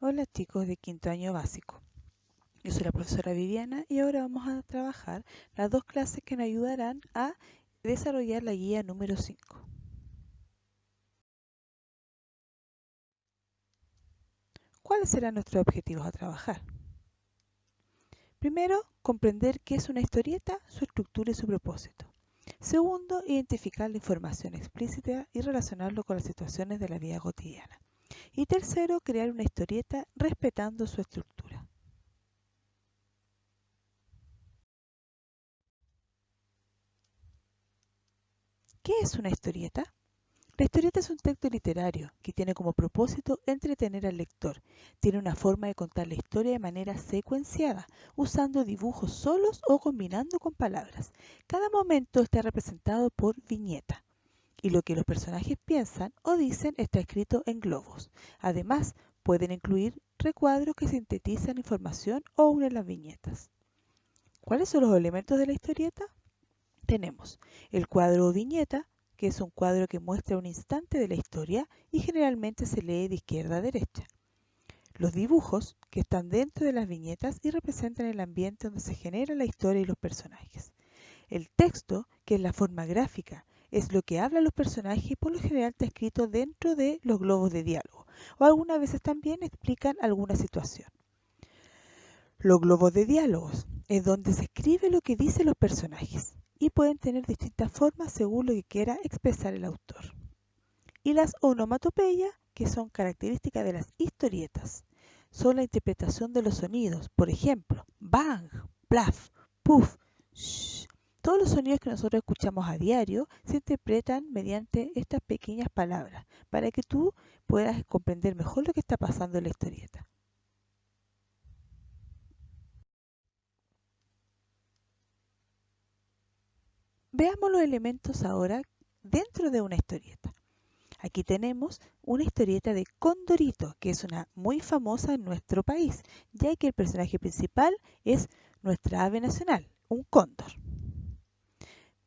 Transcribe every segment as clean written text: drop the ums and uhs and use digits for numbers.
Hola chicos de quinto año básico. Yo soy la profesora Viviana y ahora vamos a trabajar las dos clases que nos ayudarán a desarrollar la guía número 5. ¿Cuáles serán nuestros objetivos a trabajar? Primero, comprender qué es una historieta, su estructura y su propósito. Segundo, identificar la información explícita y relacionarlo con las situaciones de la vida cotidiana. Y tercero, crear una historieta respetando su estructura. ¿Qué es una historieta? La historieta es un texto literario que tiene como propósito entretener al lector. Tiene una forma de contar la historia de manera secuenciada, usando dibujos solos o combinando con palabras. Cada momento está representado por viñeta y lo que los personajes piensan o dicen está escrito en globos. Además, pueden incluir recuadros que sintetizan información o unen las viñetas. ¿Cuáles son los elementos de la historieta? Tenemos el cuadro o viñeta, que es un cuadro que muestra un instante de la historia y generalmente se lee de izquierda a derecha. Los dibujos, que están dentro de las viñetas y representan el ambiente donde se genera la historia y los personajes. El texto, que es la forma gráfica, es lo que hablan los personajes y por lo general está escrito dentro de los globos de diálogo, o algunas veces también explican alguna situación. Los globos de diálogos es donde se escribe lo que dicen los personajes y pueden tener distintas formas según lo que quiera expresar el autor. Y las onomatopeyas, que son características de las historietas, son la interpretación de los sonidos, por ejemplo, bang, plaf, puff, shh. Todos los sonidos que nosotros escuchamos a diario se interpretan mediante estas pequeñas palabras para que tú puedas comprender mejor lo que está pasando en la historieta. Veamos los elementos ahora dentro de una historieta. Aquí tenemos una historieta de Condorito, que es una muy famosa en nuestro país, ya que el personaje principal es nuestra ave nacional, un cóndor.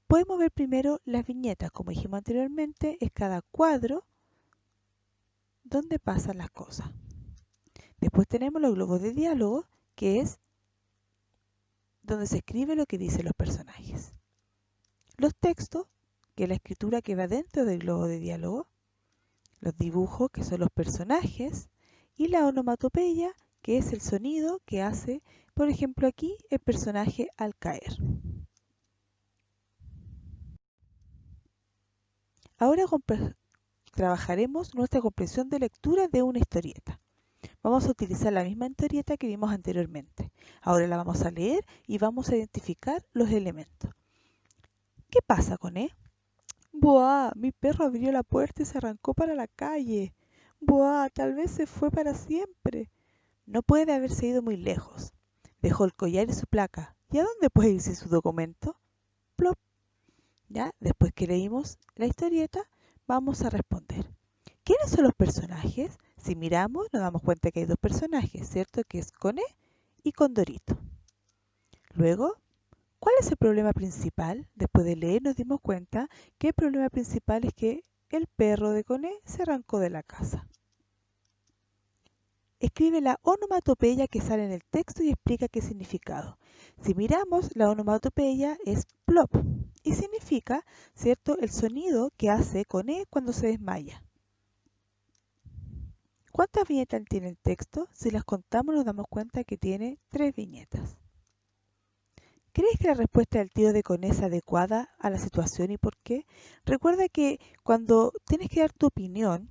Podemos ver primero las viñetas, como dijimos anteriormente, es cada cuadro donde pasan las cosas. Después tenemos los globos de diálogo, que es donde se escribe lo que dicen los personajes. Los textos, que es la escritura que va dentro del globo de diálogo. Los dibujos, que son los personajes, y la onomatopeya, que es el sonido que hace, por ejemplo, aquí el personaje al caer. Ahora trabajaremos nuestra comprensión de lectura de una historieta. Vamos a utilizar la misma historieta que vimos anteriormente. Ahora la vamos a leer y vamos a identificar los elementos. ¿Qué pasa con E? ¡Buah! Mi perro abrió la puerta y se arrancó para la calle. ¡Buah! Tal vez se fue para siempre. No puede haberse ido muy lejos. Dejó el collar y su placa. ¿Y a dónde puede irse su documento? Plop. Ya, después que leímos la historieta, vamos a responder. ¿Quiénes son los personajes? Si miramos, nos damos cuenta que hay dos personajes, ¿cierto? Que es Coné y Condorito. Luego, ¿cuál es el problema principal? Después de leer nos dimos cuenta que el problema principal es que el perro de Coné se arrancó de la casa. Escribe la onomatopeya que sale en el texto y explica qué significado. Si miramos, la onomatopeya es plop y significa, ¿cierto?, el sonido que hace Coné cuando se desmaya. ¿Cuántas viñetas tiene el texto? Si las contamos nos damos cuenta que tiene 3 viñetas. ¿Crees que la respuesta del tío de Coné es adecuada a la situación y por qué? Recuerda que cuando tienes que dar tu opinión,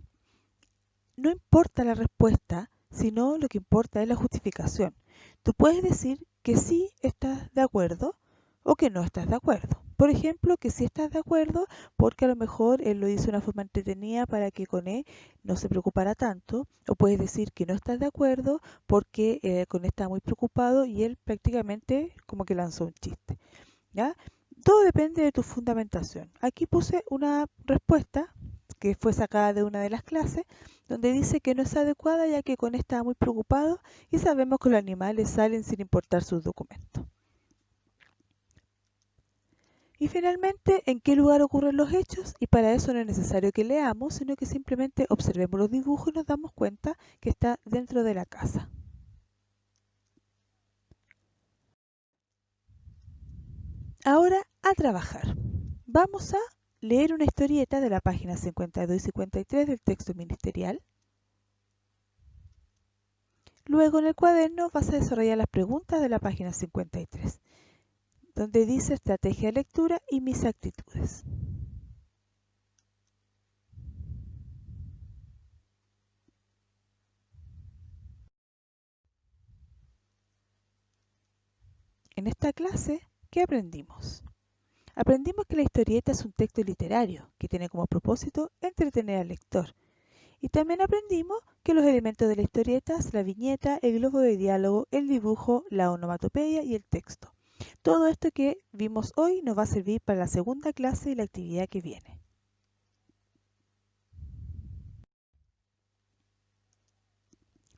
no importa la respuesta, sino lo que importa es la justificación. Tú puedes decir que sí estás de acuerdo o que no estás de acuerdo. Por ejemplo, que sí estás de acuerdo porque a lo mejor él lo hizo de una forma entretenida para que Coné no se preocupara tanto. O puedes decir que no estás de acuerdo porque Coné estaba muy preocupado y él prácticamente como que lanzó un chiste. ¿Ya? Todo depende de tu fundamentación. Aquí puse una respuesta que fue sacada de una de las clases, donde dice que no es adecuada ya que Coné estaba muy preocupado y sabemos que los animales salen sin importar sus documentos. Y finalmente, ¿en qué lugar ocurren los hechos? Y para eso no es necesario que leamos, sino que simplemente observemos los dibujos y nos damos cuenta que está dentro de la casa. Ahora a trabajar. Vamos a leer una historieta de la página 52 y 53 del texto ministerial. Luego en el cuaderno vas a desarrollar las preguntas de la página 53, donde dice estrategia de lectura y mis actitudes. En esta clase, ¿qué aprendimos? Aprendimos que la historieta es un texto literario que tiene como propósito entretener al lector. Y también aprendimos que los elementos de la historieta es la viñeta, el globo de diálogo, el dibujo, la onomatopeya y el texto. Todo esto que vimos hoy nos va a servir para la segunda clase y la actividad que viene.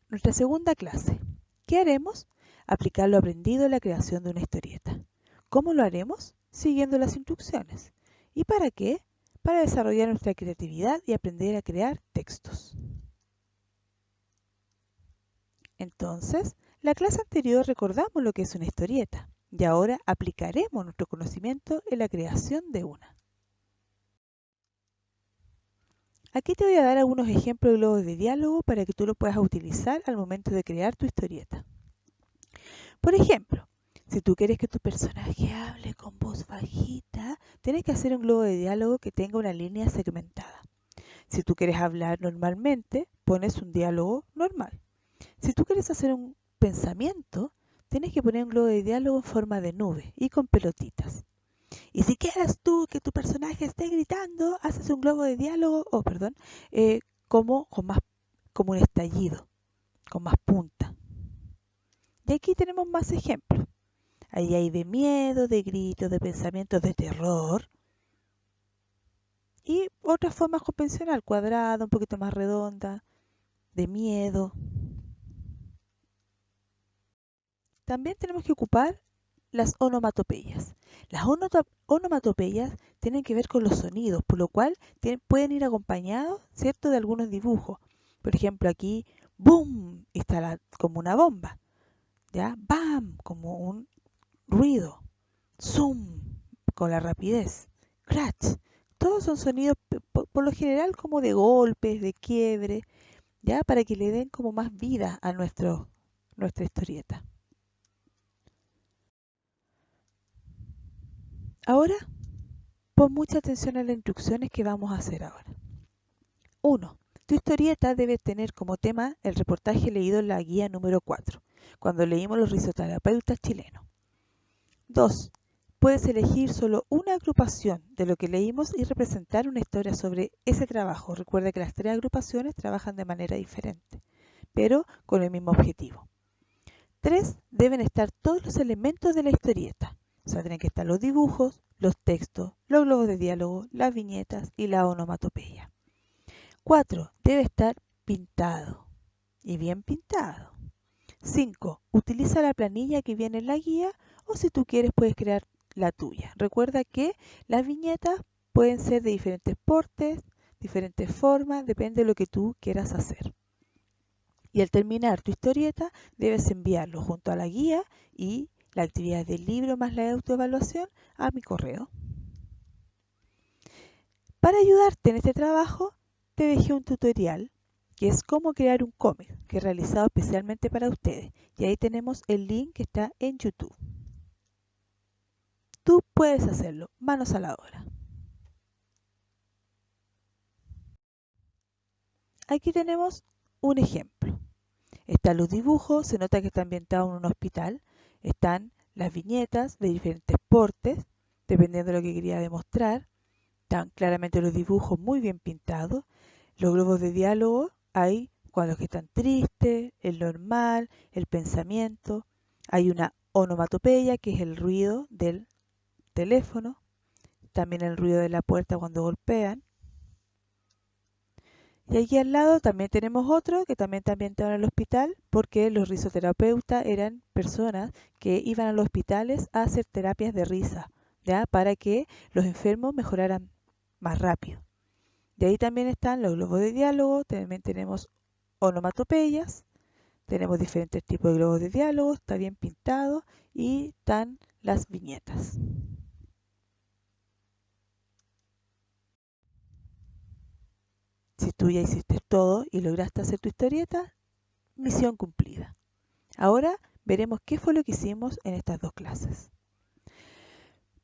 Nuestra segunda clase. ¿Qué haremos? Aplicar lo aprendido en la creación de una historieta. ¿Cómo lo haremos? Siguiendo las instrucciones. ¿Y para qué? Para desarrollar nuestra creatividad y aprender a crear textos. Entonces, la clase anterior recordamos lo que es una historieta y ahora aplicaremos nuestro conocimiento en la creación de una. Aquí te voy a dar algunos ejemplos de globos de diálogo para que tú lo puedas utilizar al momento de crear tu historieta. Por ejemplo, si tú quieres que tu personaje hable con voz bajita, tienes que hacer un globo de diálogo que tenga una línea segmentada. Si tú quieres hablar normalmente, pones un diálogo normal. Si tú quieres hacer un pensamiento, tienes que poner un globo de diálogo en forma de nube y con pelotitas. Y si quieres tú que tu personaje esté gritando, haces un globo de diálogo, como un estallido, con más punta. Y aquí tenemos más ejemplos. Ahí hay de miedo, de gritos, de pensamientos, de terror. Y otra forma convencional, cuadrada, un poquito más redonda, de miedo. También tenemos que ocupar las onomatopeyas. Las onomatopeyas tienen que ver con los sonidos, por lo cual pueden ir acompañados, ¿cierto?, de algunos dibujos. Por ejemplo, aquí, boom, está como una bomba, ¿ya? Bam, como un ruido. Zoom, con la rapidez. Crash. Todos son sonidos, por lo general, como de golpes, de quiebre, ¿ya? Para que le den como más vida a nuestra historieta. Ahora, pon mucha atención a las instrucciones que vamos a hacer ahora. 1. Tu historieta debe tener como tema el reportaje leído en la guía número 4, cuando leímos los risoterapeutas chilenos. 2. Puedes elegir solo una agrupación de lo que leímos y representar una historia sobre ese trabajo. Recuerda que las 3 agrupaciones trabajan de manera diferente, pero con el mismo objetivo. 3. Deben estar todos los elementos de la historieta. O sea, tienen que estar los dibujos, los textos, los globos de diálogo, las viñetas y la onomatopeya. 4. Debe estar pintado y bien pintado. 5. Utiliza la planilla que viene en la guía o si tú quieres puedes crear la tuya. Recuerda que las viñetas pueden ser de diferentes portes, diferentes formas, depende de lo que tú quieras hacer. Y al terminar tu historieta debes enviarlo junto a la guía y la actividad del libro más la autoevaluación a mi correo. Para ayudarte en este trabajo te dejé un tutorial que es cómo crear un cómic que he realizado especialmente para ustedes y ahí tenemos el link que está en YouTube. Tú puedes hacerlo, manos a la obra. Aquí tenemos un ejemplo. Están los dibujos, se nota que está ambientado en un hospital. Están las viñetas de diferentes portes, dependiendo de lo que quería demostrar. Están claramente los dibujos muy bien pintados. Los globos de diálogo hay cuando que están tristes, el normal, el pensamiento. Hay una onomatopeya que es el ruido del teléfono. También el ruido de la puerta cuando golpean. Y aquí al lado también tenemos otro que también está ambientado en el hospital porque los risoterapeutas eran personas que iban a los hospitales a hacer terapias de risa, ¿ya? Para que los enfermos mejoraran más rápido. De ahí también están los globos de diálogo, también tenemos onomatopeyas, tenemos diferentes tipos de globos de diálogo, está bien pintado y están las viñetas. Si tú ya hiciste todo y lograste hacer tu historieta, misión cumplida. Ahora veremos qué fue lo que hicimos en estas dos clases.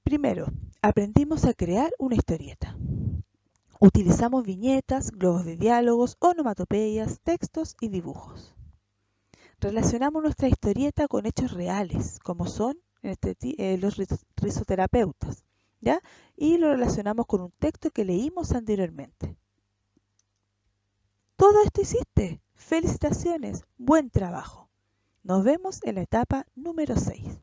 Primero, aprendimos a crear una historieta. Utilizamos viñetas, globos de diálogos, onomatopeyas, textos y dibujos. Relacionamos nuestra historieta con hechos reales, como son los risoterapeutas, ¿ya? Y lo relacionamos con un texto que leímos anteriormente. Todo esto hiciste. Felicitaciones, buen trabajo. Nos vemos en la etapa número 6.